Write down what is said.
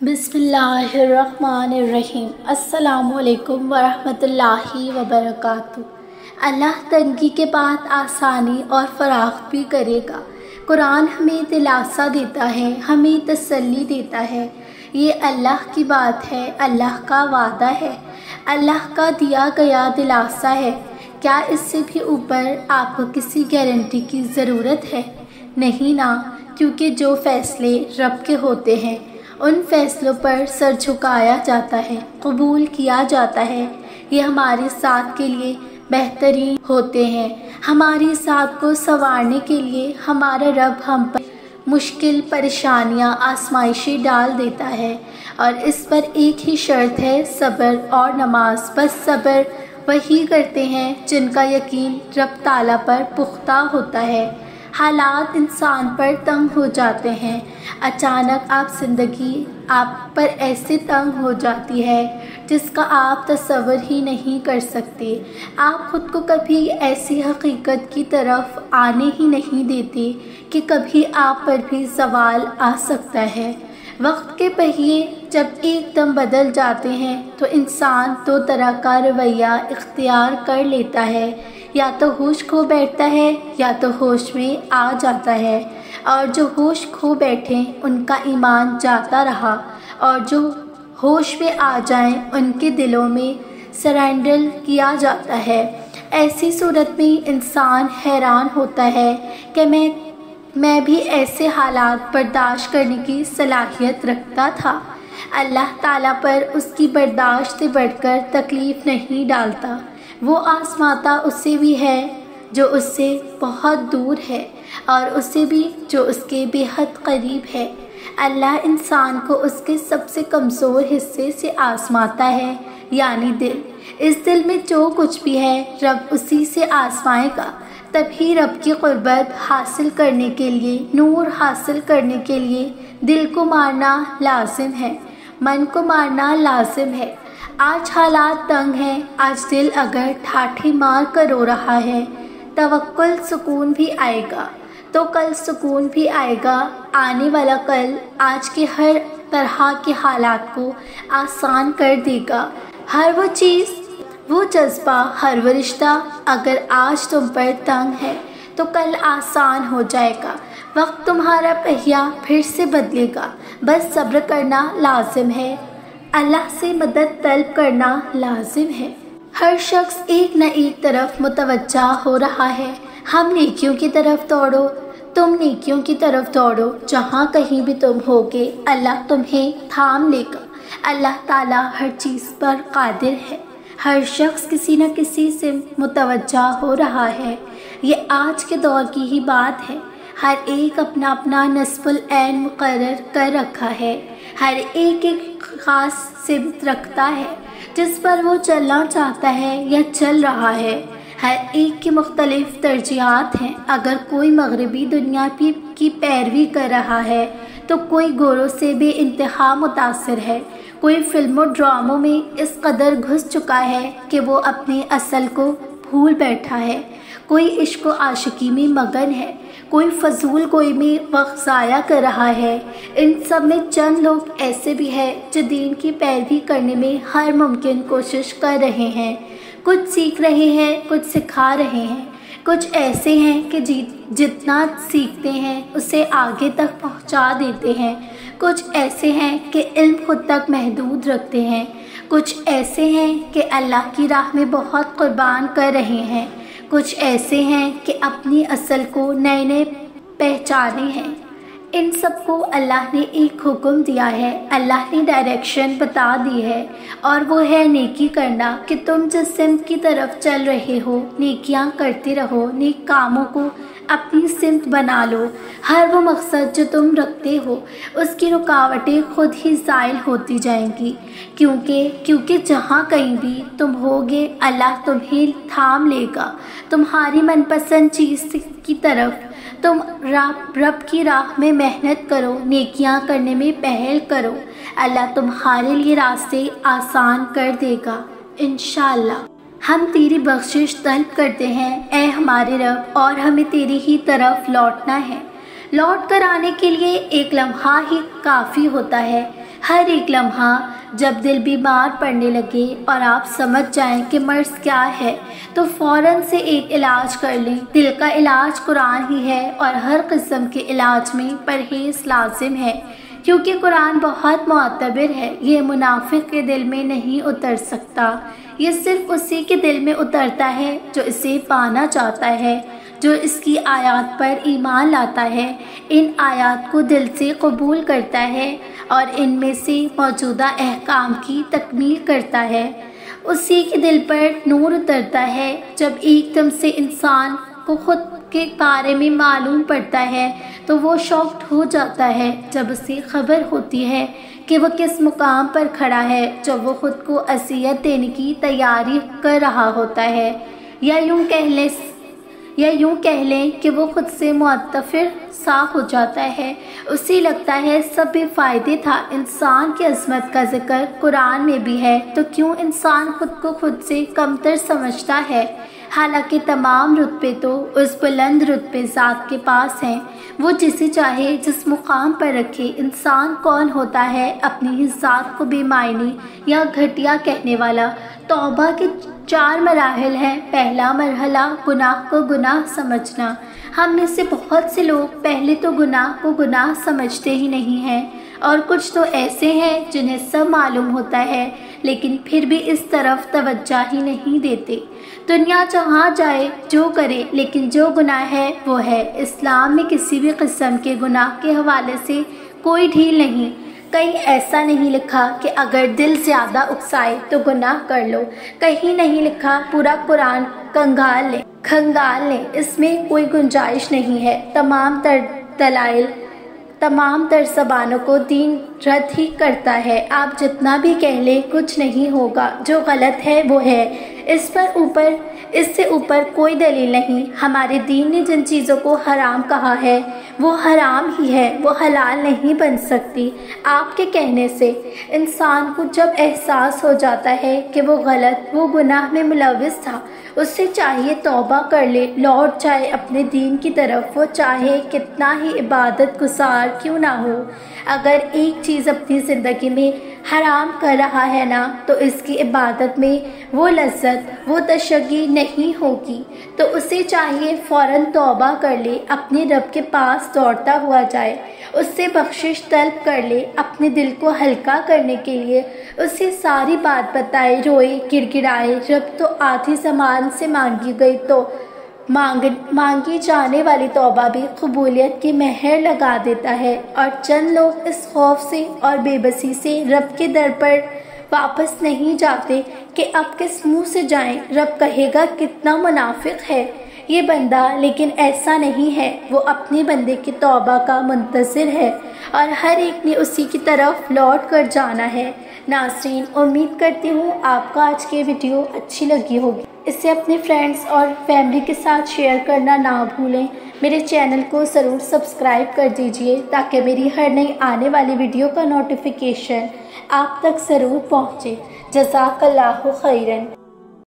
بسم اللہ الرحمن الرحیم۔ السلام علیکم ورحمۃ اللہ وبرکاتہ۔ اللہ تنگی کے بعد آسانی اور فراخ بھی کرے گا۔ قرآن ہمیں دلاسا دیتا ہے، ہمیں تسلی دیتا ہے۔ یہ اللہ کی بات ہے، اللہ کا وعدہ ہے، اللہ کا دیا گیا دلاسا ہے۔ کیا اس سے بھی اوپر آپ کو کسی گارنٹی کی ضرورت ہے؟ نہیں نا، کیونکہ جو فیصلے رب کے ہوتے ہیں ان فیصلوں پر سر جھکایا جاتا ہے، قبول کیا جاتا ہے۔ یہ ہمارے ساتھ کے لیے بہترین ہوتے ہیں۔ ہماری ساتھ کو سنوارنے کے لیے ہمارا رب ہم پر مشکل پریشانیاں، آزمائشیں ڈال دیتا ہے، اور اس پر ایک ہی شرط ہے، صبر اور نماز۔ بس صبر وہی کرتے ہیں جن کا یقین رب تعالیٰ پر پختہ ہوتا ہے۔ حالات انسان پر تنگ ہو جاتے ہیں، اچانک زندگی آپ پر ایسے تنگ ہو جاتی ہے جس کا آپ تصور ہی نہیں کر سکتے۔ آپ خود کو کبھی ایسی حقیقت کی طرف آنے ہی نہیں دیتے کہ کبھی آپ پر بھی زوال آ سکتا ہے۔ وقت کے پہیے جب ایک دم بدل جاتے ہیں تو انسان دو طرح کا رویہ اختیار کر لیتا ہے، یا تو ہوش کھو بیٹھتا ہے یا تو ہوش میں آ جاتا ہے، اور جو ہوش کھو بیٹھیں ان کا ایمان جاتا رہا، اور جو ہوش میں آ جائیں ان کے دلوں میں سرنڈر کیا جاتا ہے۔ ایسی صورت میں انسان حیران ہوتا ہے کہ میں بھی ایسے حالات برداشت کرنے کی صلاحیت رکھتا تھا۔ اللہ تعالیٰ پر اس کی برداشت سے بڑھ کر تکلیف نہیں ڈالتا، وہ آزماتا اسے بھی ہے جو اس سے بہت دور ہے، اور اسے بھی جو اس کے بے حد قریب ہے۔ اللہ انسان کو اس کے سب سے کمزور حصے سے آزماتا ہے، یعنی دل۔ اس دل میں جو کچھ بھی ہے رب اسی سے آزمائے گا، تبھی رب کی قربت حاصل کرنے کے لیے، نور حاصل کرنے کے لیے دل کو مارنا لازم ہے، من کو مارنا لازم ہے۔ آج حالات تنگ ہیں، آج دل اگر ٹھاٹھی مار کر رو رہا ہے، توکل سکون بھی آئے گا تو کل سکون بھی آئے گا۔ آنے والا کل آج کے ہر طرح کے حالات کو آسان کر دے گا۔ ہر وہ چیز، وہ جذبہ، ہر وہ رشتہ اگر آج تم پر تنگ ہے تو کل آسان ہو جائے گا۔ وقت تمہارا پہیہ پھر سے بدلے گا، بس صبر کرنا لازم ہے، اللہ سے مدد طلب کرنا لازم ہے۔ ہر شخص ایک نہ ایک طرف متوجہ ہو رہا ہے۔ ہم نیکیوں کی طرف دوڑو، تم نیکیوں کی طرف دوڑو، جہاں کہیں بھی تم ہوگے اللہ تمہیں تھام لے گا۔ اللہ تعالیٰ ہر چیز پر قادر ہے۔ ہر شخص کسی نہ کسی سے متوجہ ہو رہا ہے۔ یہ آج کے دور کی ہی بات ہے۔ ہر ایک اپنا اپنا نصب العین مقرر کر رکھا ہے۔ ہر ایک خاص سمت رکھتا ہے جس پر وہ چلنا چاہتا ہے یا چل رہا ہے۔ ہر ایک کی مختلف ترجیحات ہیں۔ اگر کوئی مغربی دنیا کی پیروی کر رہا ہے تو کوئی گوروں سے بے انتہا متاثر ہے، کوئی فلموں ڈراموں میں اس قدر گھس چکا ہے کہ وہ اپنے اصل کو بھول بیٹھا ہے، کوئی عشق و عاشقی میں مگن ہے، کوئی فضول گوئی میں وقت ضائع کر رہا ہے۔ ان سب میں چند لوگ ایسے بھی ہیں جو دین کی پیروی کرنے میں ہر ممکن کوشش کر رہے ہیں، کچھ سیکھ رہے ہیں، کچھ سکھا رہے ہیں، کچھ ایسے ہیں کہ جتنا سیکھتے ہیں اسے آگے تک پہنچا دیتے ہیں، کچھ ایسے ہیں کہ علم خود تک محدود رکھتے ہیں، کچھ ایسے ہیں کہ اللہ کی راہ میں بہت قربان کر رہے ہیں، کچھ ایسے ہیں کہ اپنی اصل کو نئے نئے پہچانے ہیں۔ ان سب کو اللہ نے ایک حکم دیا ہے، اللہ نے ڈائریکشن بتا دی ہے، اور وہ ہے نیکی کرنا، کہ تم جس سمت کی طرف چل رہے ہو نیکیاں کرتے رہو، نیک کاموں کو اپنی سمت بنا لو۔ ہر وہ مقصد جو تم رکھتے ہو اس کی رکاوٹیں خود ہی زائل ہوتی جائیں گی، کیونکہ جہاں کہیں بھی تم ہوگے اللہ تمہیں تھام لے گا۔ تمہاری من پسند چیز کی طرف تم رب کی راہ میں محنت کرو، نیکیاں کرنے میں پہل کرو، اللہ تمہارے لیے راستے آسان کر دے گا انشاءاللہ۔ ہم تیری بخشش طلب کرتے ہیں اے ہمارے رب، اور ہمیں تیری ہی طرف لوٹنا ہے۔ لوٹ کر آنے کے لیے ایک لمحہ ہی کافی ہوتا ہے، ہر ایک لمحہ جب دل بیمار پڑنے لگے اور آپ سمجھ جائیں کہ مرض کیا ہے تو فوراً سے ایک علاج کر لیں۔ دل کا علاج قرآن ہی ہے اور ہر قسم کے علاج میں پرہیز لازم ہے، کیونکہ قرآن بہت معتبر ہے۔ یہ منافق کے دل میں نہیں اتر سکتا، یہ صرف اسی کے دل میں اترتا ہے جو اسے پانا چاہتا ہے، جو اس کی آیات پر ایمان لاتا ہے، ان آیات کو دل سے قبول کرتا ہے اور ان میں سے موجودہ احکام کی تکمیل کرتا ہے۔ اسی کے دل پر نور اترتا ہے۔ جب ایک دم سے انسان کو خود کے بارے میں معلوم پڑتا ہے تو وہ شاکڈ ہو جاتا ہے جب اسے خبر ہوتی ہے کہ وہ کس مقام پر کھڑا ہے جب وہ خود کو اذیت دینے کی تیاری کر رہا ہوتا ہے، یا یوں کہہ لیں کہ وہ خود سے متفر سا ہو جاتا ہے۔ اسے لگتا ہے سب بے فائدے تھا۔ انسان کی عظمت کا ذکر قرآن میں بھی ہے تو کیوں انسان خود کو خود سے کمتر سمجھتا ہے؟ حالانکہ تمام رتبے تو اس بلند رتبے ذات کے پاس ہیں، وہ جسے چاہے جس مقام پر رکھے۔ انسان کون ہوتا ہے اپنی ہی ذات کو بے معنی یا گھٹیا کہنے والا؟ توبہ کے 4 مراحل ہیں۔ پہلا مرحلہ گناہ کو گناہ سمجھنا۔ ہم میں سے بہت سے لوگ پہلے تو گناہ کو گناہ سمجھتے ہی نہیں ہیں، اور کچھ تو ایسے ہیں جنہیں سب معلوم ہوتا ہے لیکن پھر بھی اس طرف توجہ ہی نہیں دیتے۔ دنیا جہاں جائے جو کرے لیکن جو گناہ ہے وہ ہے۔ اسلام میں کسی بھی قسم کے گناہ کے حوالے سے کوئی ڈھیل نہیں۔ کہیں ایسا نہیں لکھا کہ اگر دل زیادہ اکسائے تو گناہ کر لو، کہیں نہیں لکھا پورا قرآن کھنگال لیں، اس میں کوئی گنجائش نہیں ہے۔ تمام تر دلائل، تمام تر زبانوں کو دین رد ہی کرتا ہے۔ آپ جتنا بھی کہہ لیں کچھ نہیں ہوگا، جو غلط ہے وہ ہے، اس سے اوپر کوئی دلیل نہیں۔ ہمارے دین نے جن چیزوں کو حرام کہا ہے وہ حرام ہی ہے، وہ حلال نہیں بن سکتی آپ کے کہنے سے۔ انسان کو جب احساس ہو جاتا ہے کہ وہ غلط، وہ گناہ میں ملوث تھا، اس سے چاہیے توبہ کر لے، لوٹ جائے اپنے دین کی طرف، وہ چاہے کتنا ہی عبادت گزار کیوں نہ ہو۔ اگر ایک چیز اپنی زندگی میں حرام کر رہا ہے نا تو اس کی عبادت میں وہ لذت، وہ تشگی نہیں ہوگی، تو اسے چاہیے فوراً توبہ کر لے، اپنے رب کے پاس دوڑتا ہوا جائے، اس سے بخشش طلب کر لے، اپنے دل کو ہلکا کرنے کے لیے اسے ساری بات بتائے، روئے، گڑ گڑائے۔ رب تو آدھی زمان سے مانگی گئی تو مانگی جانے والی توبہ بھی قبولیت کی مہر لگا دیتا ہے، اور چند لوگ اس خوف سے اور بے بسی سے رب کے در پر واپس نہیں جاتے کہ اب کس منہ سے جائیں، رب کہے گا کتنا منافق ہے یہ بندہ، لیکن ایسا نہیں ہے، وہ اپنے بندے کی توبہ کا منتظر ہے اور ہر ایک نے اسی کی طرف لوٹ کر جانا ہے۔ ناظرین، امید کرتی ہوں آپ کو آج کی ویڈیو اچھی لگی ہوگی۔ اسے اپنے فرینڈز اور فیملی کے ساتھ شیئر کرنا نہ بھولیں۔ میرے چینل کو ضرور سبسکرائب کر دیجئے تاکہ میری ہر نئی آنے والی ویڈیو کا نوٹیفیکیشن آپ تک ضرور پہنچے۔ جزاک اللہ خیراً۔